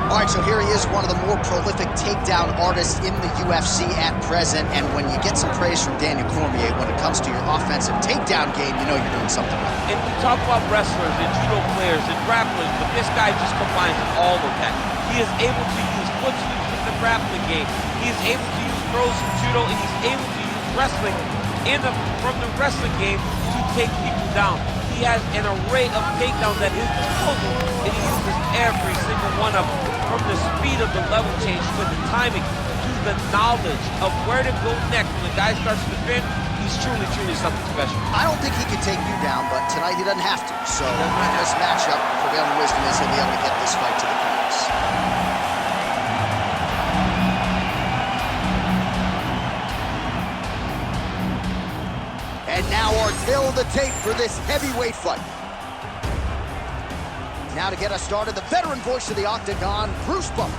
All right, so here he is, one of the more prolific takedown artists in the UFC at present. And when you get some praise from Daniel Cormier, when it comes to your offensive takedown game, you know you're doing something right. And we talk about wrestlers and judo players and grapplers, but this guy just combines all of that. He is able to use foot sweeps in the grappling game. He is able to use throws from judo, and he's able to use wrestling from the wrestling game to take people down. He has an array of takedowns at his disposal, and he uses every single one of them. From the speed of the level change to the timing to the knowledge of where to go next when the guy starts to defend, he's truly, truly something special. I don't think he can take you down, but tonight he doesn't have to. So in this matchup, prevailing wisdom is he'll be able to get this fight to the finish. And now our tale of the tape for this heavyweight fight. Now to get us started, the veteran voice of the Octagon, Bruce Buffer.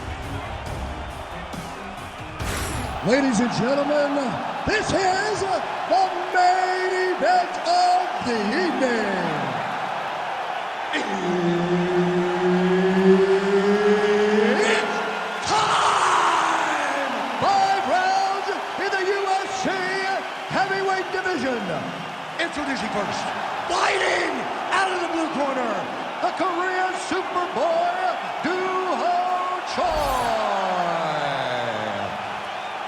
Ladies and gentlemen, this is the main event of the evening. It's time! 5 rounds in the UFC heavyweight division. Introducing first, fighting out of the blue corner, the Korean Superboy, Doo-Ho Choi.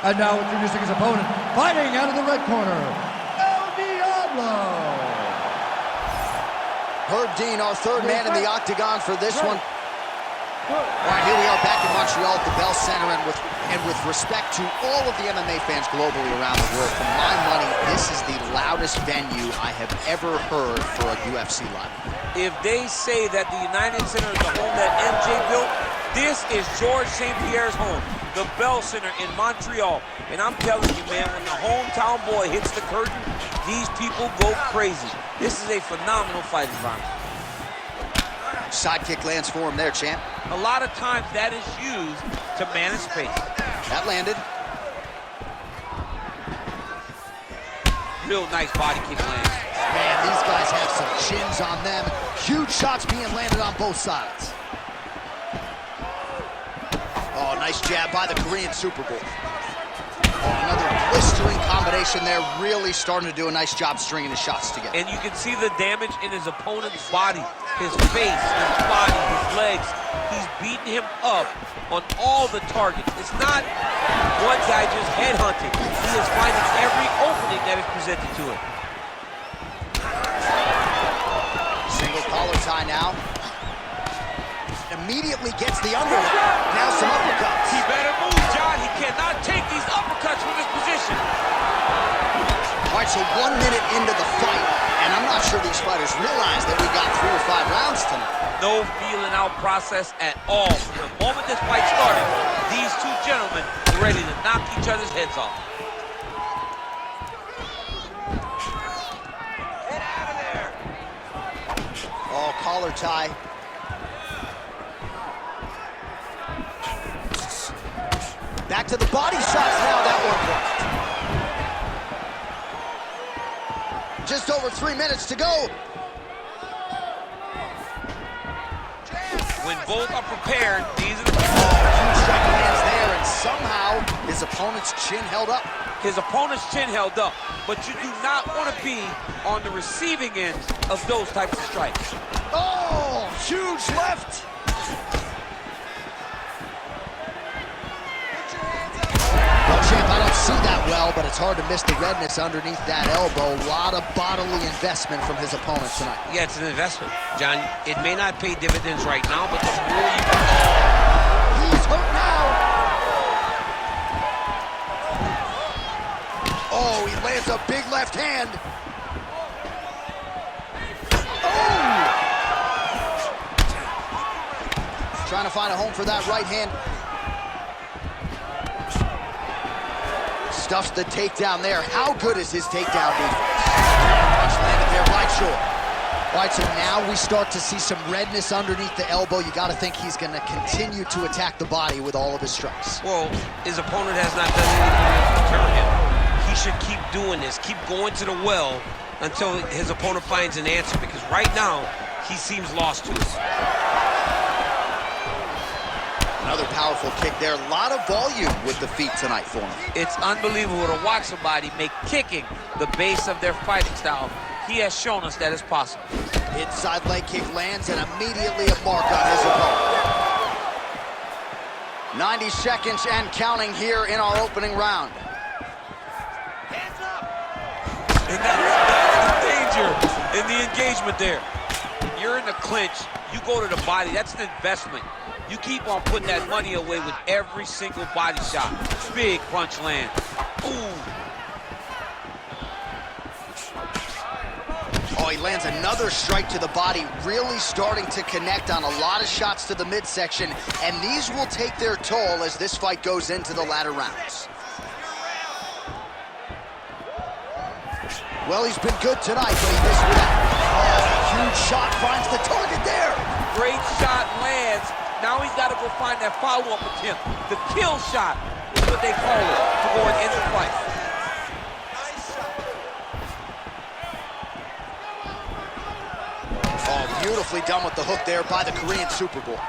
And now introducing his opponent, fighting out of the red corner, El Diablo. Herb Dean, our third man in the Octagon for this one. All right, here we are back in Montreal at the Bell Center, and with respect to all of the MMA fans globally around the world, for my money, this is the loudest venue I have ever heard for a UFC live. If they say that the United Center is the home that MJ built, this is George St. Pierre's home, the Bell Center in Montreal. And I'm telling you, man, when the hometown boy hits the curtain, these people go crazy. This is a phenomenal fight environment. Sidekick lands for him there, champ. A lot of times that is used to manage space. That landed. Real nice body kick lands. Man, these guys have some chins on them. Huge shots being landed on both sides. Oh, nice jab by the Korean Super Bowl. Oh, another blistering combination there, really starting to do a nice job stringing his shots together. And you can see the damage in his opponent's body, his face, his body, his legs. He's beating him up on all the targets. It's not one guy just headhunting. He is finding every opening that is presented to him. Single collar tie now. Immediately gets the underhook. Now some uppercuts. He better move, John. He cannot take these uppercuts from this position. All right, so 1 minute into the fight, and I'm not sure these fighters realize that we got 3 or 5 rounds tonight. No feeling out process at all. From the moment this fight started, these two gentlemen were ready to knock each other's heads off. Get out of there. Oh, collar tie. Back to the body shots now, that one worked. Just over 3 minutes to go. When both are prepared, these are the... Huge strike lands there, and somehow his opponent's chin held up. His opponent's chin held up, but you do not want to be on the receiving end of those types of strikes. Oh, huge left. Champ, I don't see that well, but it's hard to miss the redness underneath that elbow. A lot of bodily investment from his opponent tonight. Yeah, it's an investment, John. It may not pay dividends right now, but the more you... He's hurt now. Oh, he lands a big left hand. Oh! Trying to find a home for that right hand. Stuffs the takedown there. How good is his takedown defense? Punch landed there by Choi. All right, so now we start to see some redness underneath the elbow. You got to think he's going to continue to attack the body with all of his strikes. Well, his opponent has not done anything to deter him. He should keep doing this, keep going to the well until his opponent finds an answer, because right now, he seems lost to it. Another powerful kick there. A lot of volume with the feet tonight for him. It's unbelievable to watch somebody make kicking the base of their fighting style. He has shown us that it's possible. Inside leg kick lands and immediately a mark on his opponent. 90 seconds and counting here in our opening round. Hands up! And that's the danger in the engagement there. When you're in the clinch, you go to the body. That's an investment. You keep on putting that money away with every single body shot. Big punch land. Ooh. Oh, he lands another strike to the body, really starting to connect on a lot of shots to the midsection, and these will take their toll as this fight goes into the latter rounds. Well, he's been good tonight, but he missed with that. Oh, huge shot finds the target there. Great shot lands. Now he's got to go find that follow-up attempt. The kill shot is what they call it to go and end the fight. Oh, beautifully done with the hook there by the Korean Super Bowl.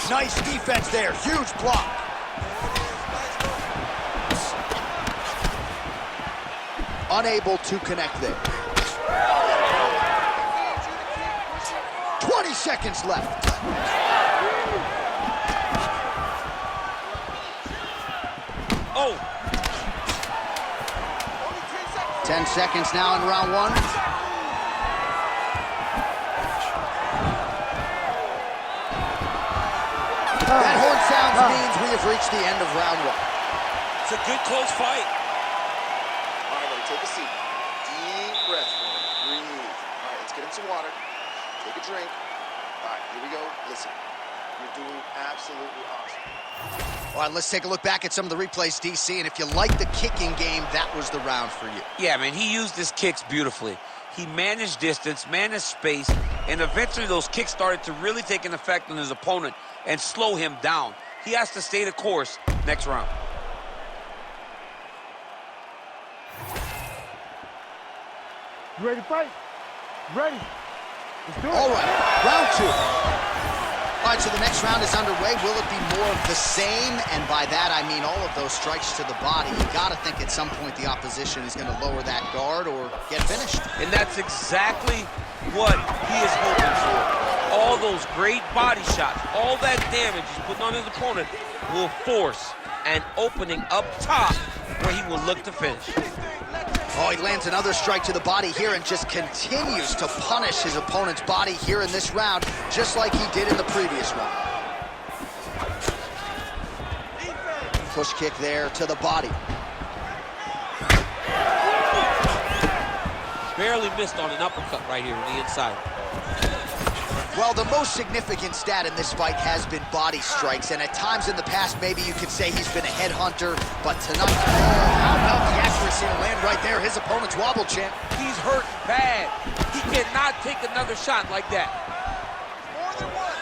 Nice defense there, huge block. Unable to connect there. 20 seconds left. Oh. 10 seconds now in round one. That horn sounds means we have reached the end of round one. It's a good close fight. All right, buddy, take a seat. Deep breath. Breathe. All right, let's get him some water. Take a drink. All right, here we go. Listen, you're doing absolutely awesome. All right, let's take a look back at some of the replays, DC, and if you like the kicking game, that was the round for you. Yeah, man, he used his kicks beautifully. He managed distance, managed space, and eventually those kicks started to really take an effect on his opponent and slow him down. He has to stay the course next round. You ready to fight? Ready. Let's do it. All right, round two. All right, so the next round is underway. Will it be more of the same? And by that, I mean all of those strikes to the body. You got to think at some point the opposition is going to lower that guard or get finished. And that's exactly what he is hoping for. All those great body shots, all that damage he's putting on his opponent will force an opening up top where he will look to finish. Oh, he lands another strike to the body here and just continues to punish his opponent's body here in this round, just like he did in the previous one. Push kick there to the body. Barely missed on an uppercut right here on the inside. Well, the most significant stat in this fight has been body strikes, and at times in the past, maybe you could say he's been a headhunter, but tonight, how about the accuracy to land right there? His opponent's wobble, champ. He's hurt bad. He cannot take another shot like that. More than one.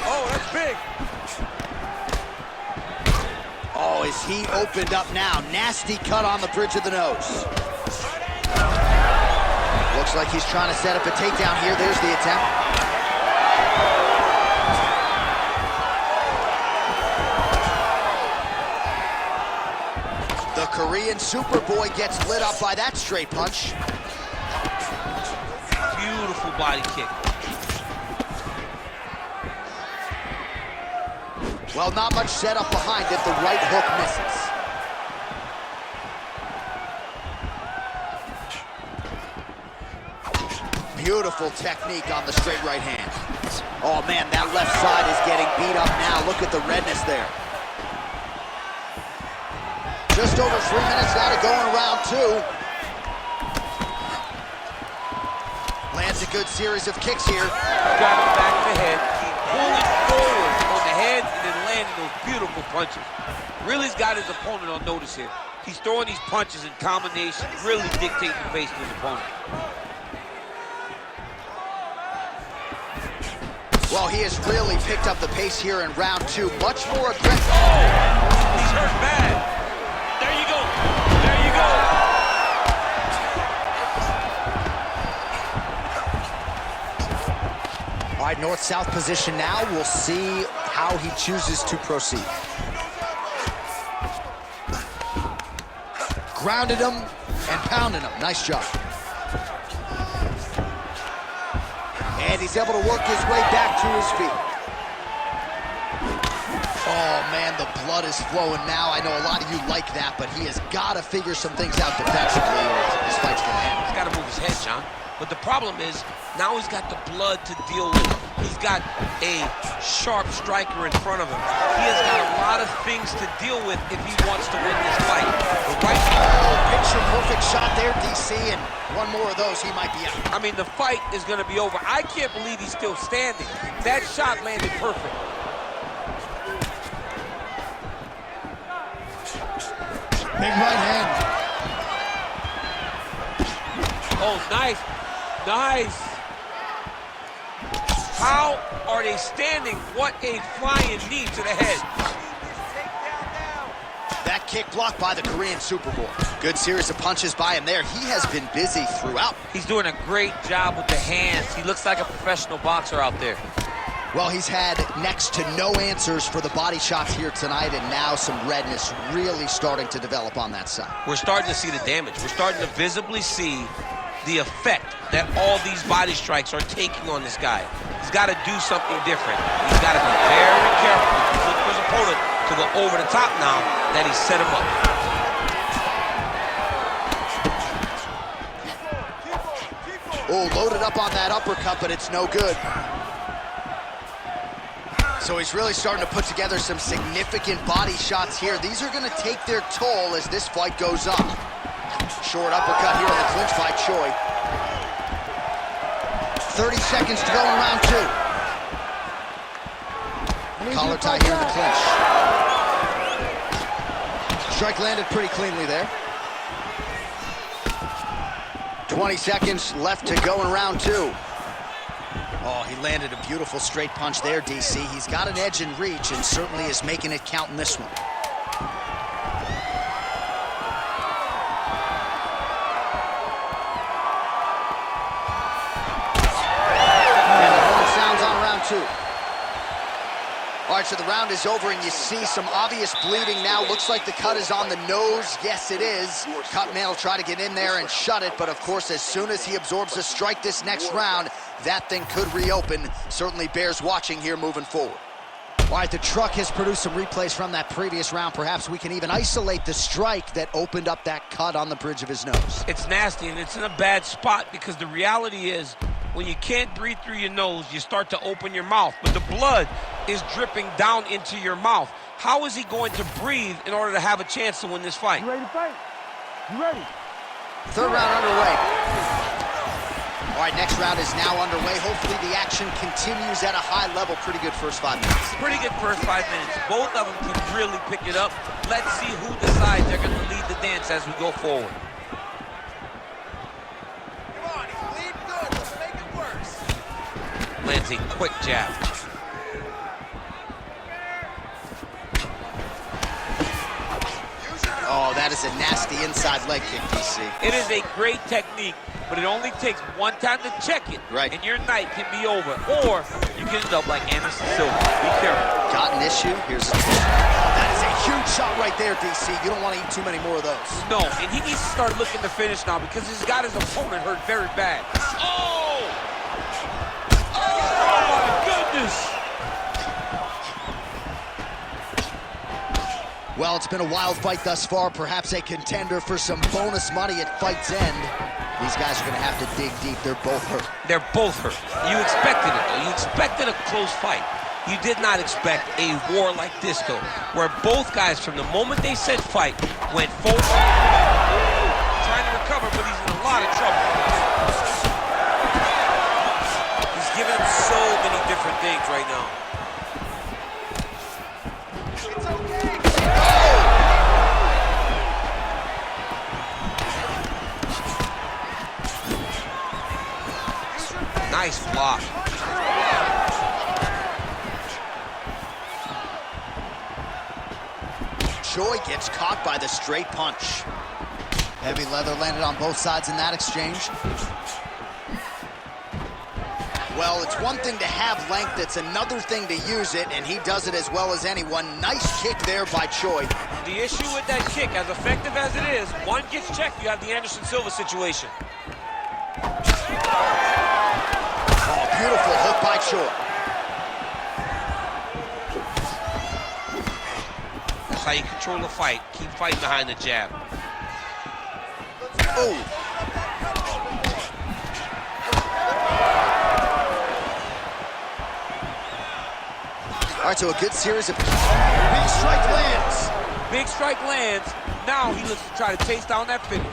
Oh, that's big. Oh, is he opened up now? Nasty cut on the bridge of the nose. Looks like he's trying to set up a takedown here. There's the attempt. The Korean Superboy gets lit up by that straight punch. Beautiful body kick. Well, not much setup behind it. The right hook misses. Beautiful technique on the straight right hand. Oh, man, that left side is getting beat up now. Look at the redness there. Just over 3 minutes now to go in round two. Lands a good series of kicks here. Got him back of the head. Keep pulling forward on the head and then landing those beautiful punches. Really's got his opponent on notice here. He's throwing these punches in combination, really dictating the pace to his opponent. Well, he has really picked up the pace here in round two. Much more aggressive. Oh, he's hurt bad. There you go. There you go. All right, north-south position now. We'll see how he chooses to proceed. Grounded him and pounded him. Nice job. And he's able to work his way back to his feet. Oh, man, the blood is flowing now. I know a lot of you like that, but he has got to figure some things out defensively or this fight's going to end. He's got to move his head, John. But the problem is, now he's got the blood to deal with. He's got a sharp striker in front of him. He has got a lot of things to deal with if he wants to win this fight. The right picture-perfect shot there, DC, and one more of those, he might be out. I mean, the fight is going to be over. I can't believe he's still standing. That shot landed perfect. Big right hand. Oh, nice. Nice. How are they standing? What a flying knee to the head. That kick blocked by the Korean Superboy. Good series of punches by him there. He has been busy throughout. He's doing a great job with the hands. He looks like a professional boxer out there. Well, he's had next to no answers for the body shots here tonight, and now some redness really starting to develop on that side. We're starting to see the damage. We're starting to visibly see the effect that all these body strikes are taking on this guy. He's got to do something different. He's got to be very careful. He's looking for his opponent to go over the top now that he's set him up. Oh, loaded up on that uppercut, but it's no good. So he's really starting to put together some significant body shots here. These are going to take their toll as this fight goes on. Short uppercut here in the clinch by Choi. 30 seconds to go in round two. Collar tie here in the clinch. Strike landed pretty cleanly there. 20 seconds left to go in round two. Oh, he landed a beautiful straight punch there, DC. He's got an edge in reach and certainly is making it count in this one. And the horn sounds on round two. All right, so the round is over, and you see some obvious bleeding now. Looks like the cut is on the nose. Yes, it is. Cut man will try to get in there and shut it, but of course, as soon as he absorbs a strike this next round, that thing could reopen. Certainly bears watching here moving forward. All right, the truck has produced some replays from that previous round. Perhaps we can even isolate the strike that opened up that cut on the bridge of his nose. It's nasty, and it's in a bad spot because the reality is when you can't breathe through your nose, you start to open your mouth, but the blood is dripping down into your mouth. How is he going to breathe in order to have a chance to win this fight? You ready to fight? You ready? Third round underway. All right, next round is now underway. Hopefully the action continues at a high level. Pretty good first 5 minutes. Pretty good first 5 minutes. Both of them can really pick it up. Let's see who decides they're going to lead the dance as we go forward. Come on, he's bleeding good. Let's make it worse. Lands a quick jab. Oh, that is a nasty inside leg kick, DC. It is a great technique, but it only takes one time to check it, right, and your night can be over. Or you can end up like Anderson Silva. Be careful. Got an issue. Here's a that is a huge shot right there, DC. You don't want to eat too many more of those. No, and he needs to start looking to finish now because he's got his opponent hurt very bad. Oh! Oh, my goodness! Well, it's been a wild fight thus far. Perhaps a contender for some bonus money at fight's end. These guys are going to have to dig deep. They're both hurt. They're both hurt. You expected it, though. You expected a close fight. You did not expect a war like this, though, where both guys, from the moment they said fight, went forward, trying to recover, but he's in a lot of trouble. He's giving him so many different things right now. It's okay. Nice block. Choi gets caught by the straight punch. Heavy leather landed on both sides in that exchange. Well, it's one thing to have length, it's another thing to use it, and he does it as well as anyone. Nice kick there by Choi. The issue with that kick, as effective as it is, one gets checked, you have the Anderson Silva situation. Oh, beautiful hook by Choi. That's how you control the fight. Keep fighting behind the jab. Oh. All right, so a good series of big strike lands. Big strike lands. Now he looks to try to chase down that finish.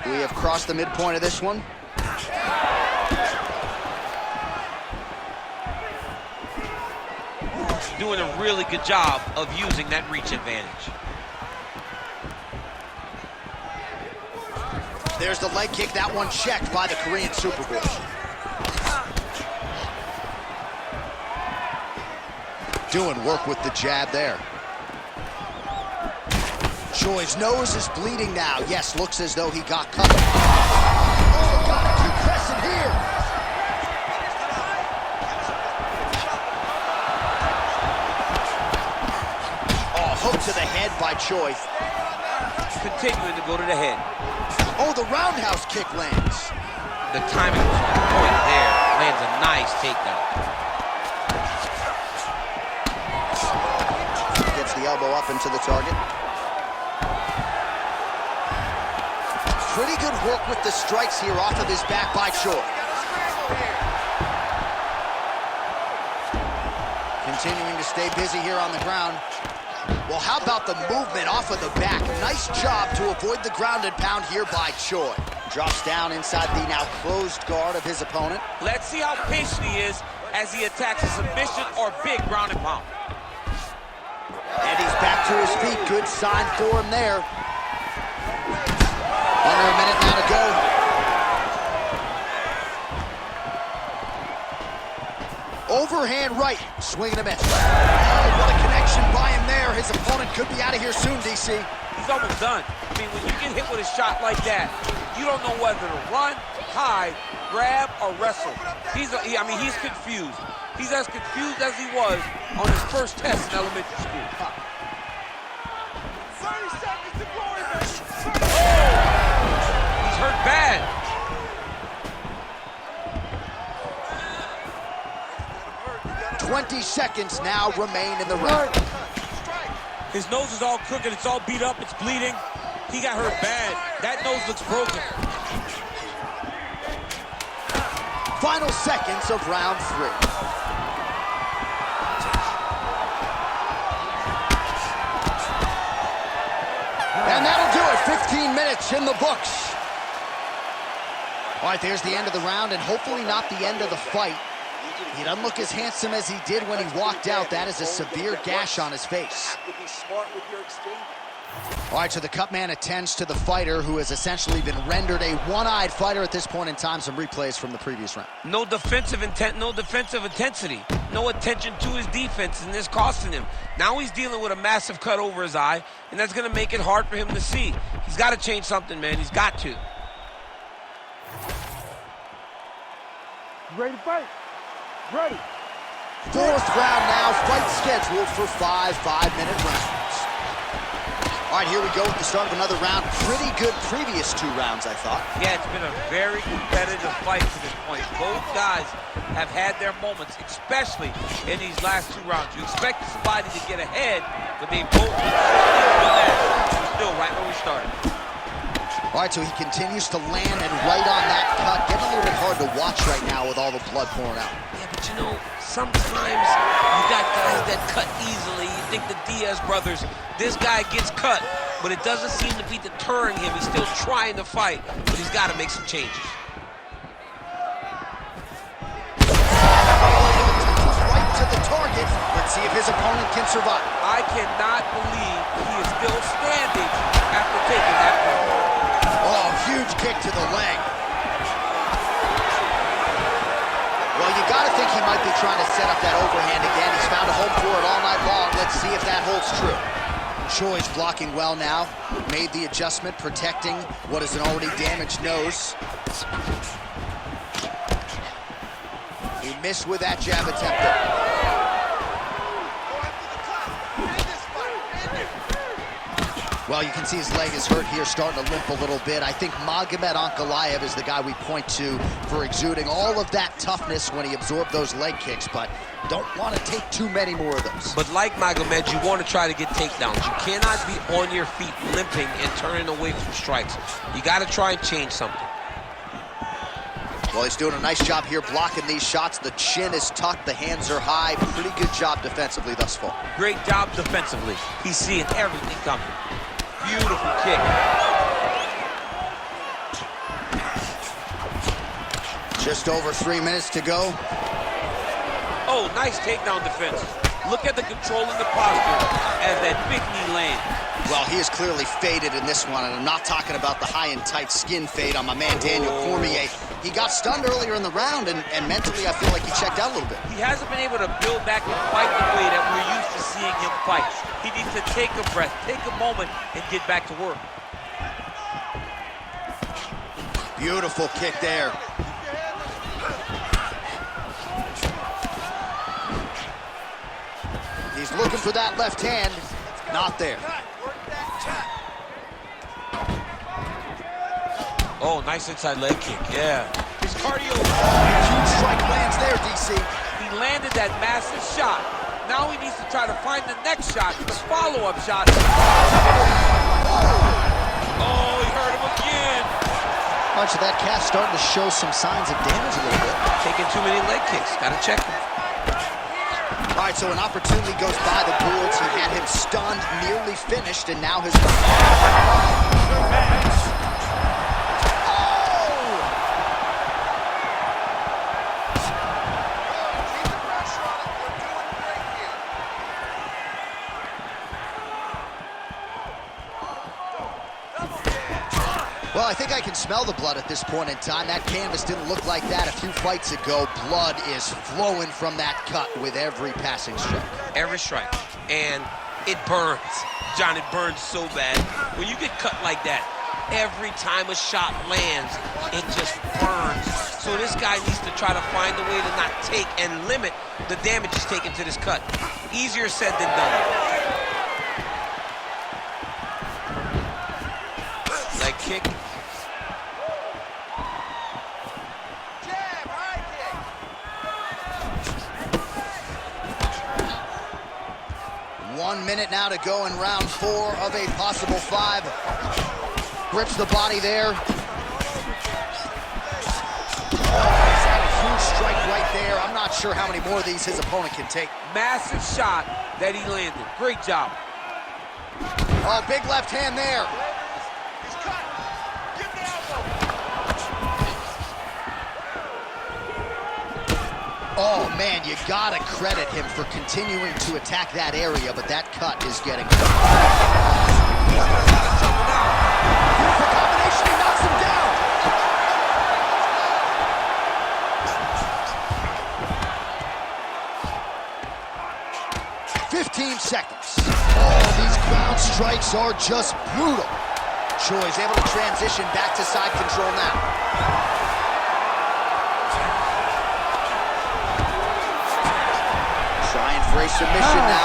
We have crossed the midpoint of this one. Doing a really good job of using that reach advantage. There's the leg kick. That one checked by the Korean Super Bowl. Doing work with the jab there. Choi's nose is bleeding now. Yes, looks as though he got covered. Oh, gotta keep pressing here. Oh, hook to the head by Choi. Continuing to go to the head. Oh, the roundhouse kick lands. The timing was on point there. Lands a nice takedown. Gets the elbow up into the target. Pretty good work with the strikes here off of his back by Choi. Continuing to stay busy here on the ground. Well, how about the movement off of the back? Nice job to avoid the ground and pound here by Choi. Drops down inside the now closed guard of his opponent. Let's see how patient he is as he attacks a submission or big ground and pound. And he's back to his feet. Good sign for him there. Under a minute now to go. Overhand right, swinging a miss. Oh, what a connection by him there. His opponent could be out of here soon, DC. He's almost done. I mean, when you get hit with a shot like that, you don't know whether to run, hide, grab, or wrestle. He's confused. He's as confused as he was on his first test in elementary school. 30 seconds to glory, baby. He's hurt bad. $20 seconds now remain in the round. His nose is all crooked. It's all beat up. It's bleeding. He got hurt bad. That nose looks broken. Final seconds of round 3. And that'll do it. 15 minutes in the books. All right, there's the end of the round, and hopefully not the end of the fight. He doesn't look as handsome as he did when he walked out. That is a severe gash on his face. All right, so the cut man attends to the fighter who has essentially been rendered a one-eyed fighter at this point in time. Some replays from the previous round. No defensive intent, no defensive intensity. No attention to his defense, and this costing him. Now he's dealing with a massive cut over his eye, and that's going to make it hard for him to see. He's got to change something, man. He's got to. Ready to fight? Ready. 4th round now, fight scheduled for 5 5-minute rounds. All right, here we go with the start of another round. Pretty good previous 2 rounds, I thought. Yeah, it's been a very competitive fight to this point. Both guys have had their moments, especially in these last 2 rounds. You expected somebody to get ahead, but they both We're still right where we started. All right, so he continues to land and right on that cut. Getting a little bit hard to watch right now with all the blood pouring out. Yeah, but you know, sometimes you got guys that cut easily. You think the Diaz brothers, this guy gets cut, but it doesn't seem to be deterring him. He's still trying to fight, but he's got to make some changes. Right to the target. Let's see if his opponent can survive. I cannot believe he is still standing after taking that blow. Oh, huge kick to the leg. Well, you got to think he might be trying to set up that overhand again. He's found a home for it all night long. Let's see if that holds true. Choi's blocking well now. Made the adjustment, protecting what is an already damaged nose. He missed with that jab attempt. Well, you can see his leg is hurt here, starting to limp a little bit. I think Magomed Ankalaev is the guy we point to for exuding all of that toughness when he absorbed those leg kicks, but don't want to take too many more of those. But like Magomed, you want to try to get takedowns. You cannot be on your feet limping and turning away from strikes. You got to try and change something. Well, he's doing a nice job here blocking these shots. The chin is tucked, the hands are high. Pretty good job defensively thus far. Great job defensively. He's seeing everything coming. Beautiful kick. Just over 3 minutes to go. Oh, nice takedown defense. Look at the control in the posture as that big knee lands. Well, he is clearly faded in this one, and I'm not talking about the high and tight skin fade on my man Daniel Cormier. He got stunned earlier in the round, and mentally I feel like he checked out a little bit. He hasn't been able to build back and fight the way that we're used to seeing him fight. He needs to take a breath, take a moment, and get back to work. Beautiful kick there. He's looking for that left hand. Not there. Oh, nice inside leg kick, yeah. His cardio. Huge strike lands there, DC. He landed that massive shot. Now he needs to try to find the next shot, the follow-up shot. Oh, he hurt him again. Much of that cast starting to show some signs of damage a little bit. Taking too many leg kicks, gotta check him. All right, so an opportunity goes by the boards. He had him stunned, nearly finished, and now his... Well, I think I can smell the blood at this point in time. That canvas didn't look like that a few fights ago. Blood is flowing from that cut with every passing strike. Every strike. And it burns. John, it burns so bad. When you get cut like that, every time a shot lands, it just burns. So this guy needs to try to find a way to not take and limit the damage he's taken to this cut. Easier said than done. Leg kick. Jab, high kick. 1 minute now to go in round 4 of a possible 5. Grips the body there. Oh, he's had a huge strike right there. I'm not sure how many more of these his opponent can take. Massive shot that he landed. Great job. Oh, big left hand there. He's cut. Give the elbow. Oh, man, you gotta credit him for continuing to attack that area, but that cut is getting... Beautiful combination, he knocks him down. 15 seconds. Oh, these ground strikes are just brutal. Choi's able to transition back to side control now. Trying for a submission now.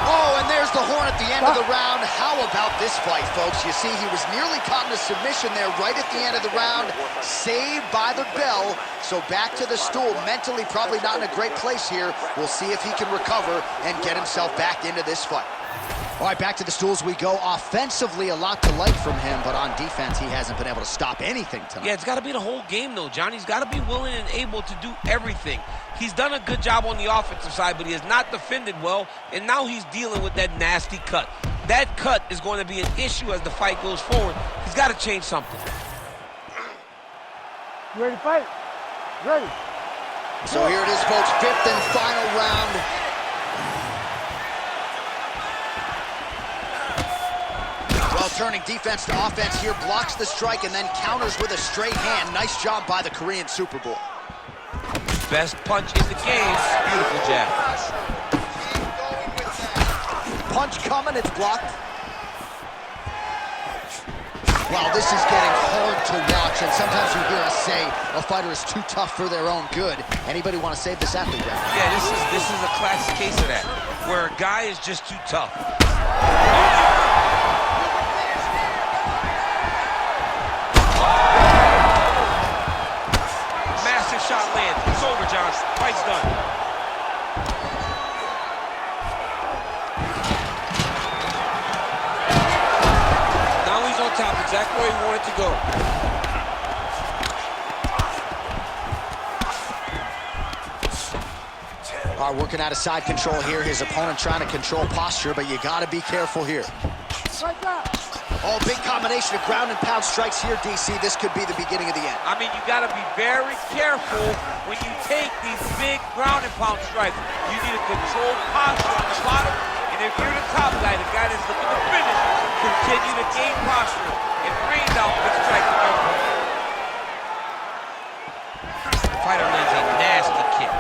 Oh, and there's the horn at the end of the round. How about this fight, folks? You see, he was nearly caught in a submission there right at the end of the round. Saved by the bell. So back to the stool. Mentally probably not in a great place here. We'll see if he can recover and get himself back into this fight. All right, back to the stools we go. Offensively, a lot to like from him, but on defense, he hasn't been able to stop anything tonight. Yeah, it's got to be the whole game, though, John. He's got to be willing and able to do everything. He's done a good job on the offensive side, but he has not defended well, and now he's dealing with that nasty cut. That cut is going to be an issue as the fight goes forward. He's got to change something. You ready to fight? Ready. So here it is, folks, 5th and final round. Well, turning defense to offense here, blocks the strike and then counters with a straight hand. Nice job by the Korean Super Bowl. Best punch in the game. Beautiful jab. punch coming, it's blocked. Wow, this is getting hard to watch, and sometimes you hear us say a fighter is too tough for their own good. Anybody want to save this athlete? Yeah, this is a classic case of that, where a guy is just too tough. Massive shot lands. It's over, John. Fight's done. Top, exactly where he wanted to go. All right, working out of side control here. His opponent trying to control posture, but you got to be careful here. Oh, big combination of ground and pound strikes here, DC. This could be the beginning of the end. I mean, you got to be very careful when you take these big ground and pound strikes. You need to control posture on the bottom, and if you're the top guy, the guy that's looking to finish, continue to gain posture and rain down big strikes on your opponent. Fighter lands a nasty kick.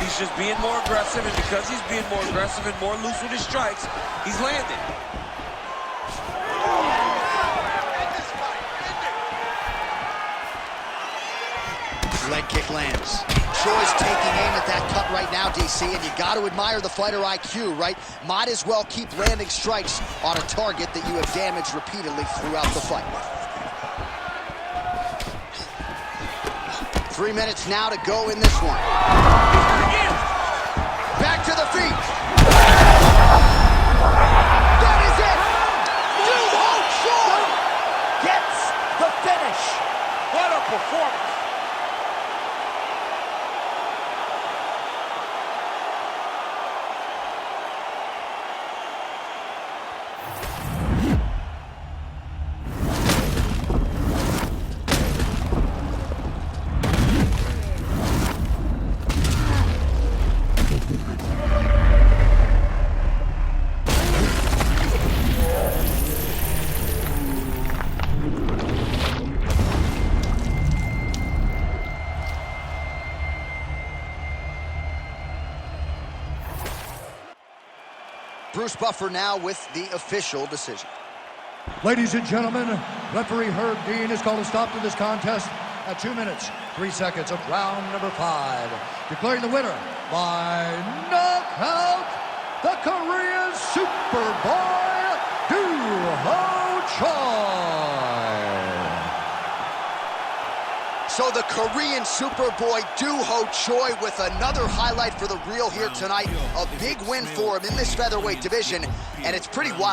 He's just being more aggressive, and because he's being more aggressive and more loose with his strikes, he's landing. Leg kick lands. Choi's taking aim at that cut right now, DC, and you got to admire the fighter IQ, right? Might as well keep landing strikes on a target that you have damaged repeatedly throughout the fight. 3 minutes now to go in this one. Back to the feet. That is it. Choi gets the finish. What a performance. Bruce Buffer now with the official decision. Ladies and gentlemen, referee Herb Dean has called a stop to this contest at 2 minutes, 3 seconds of round number 5. Declaring the winner by knockout, the Korean Superboy, Doo-Ho Choi. So the Korean Superboy Doo-Ho Choi with another highlight for the reel here tonight. A big win for him in this featherweight division, and it's pretty wild.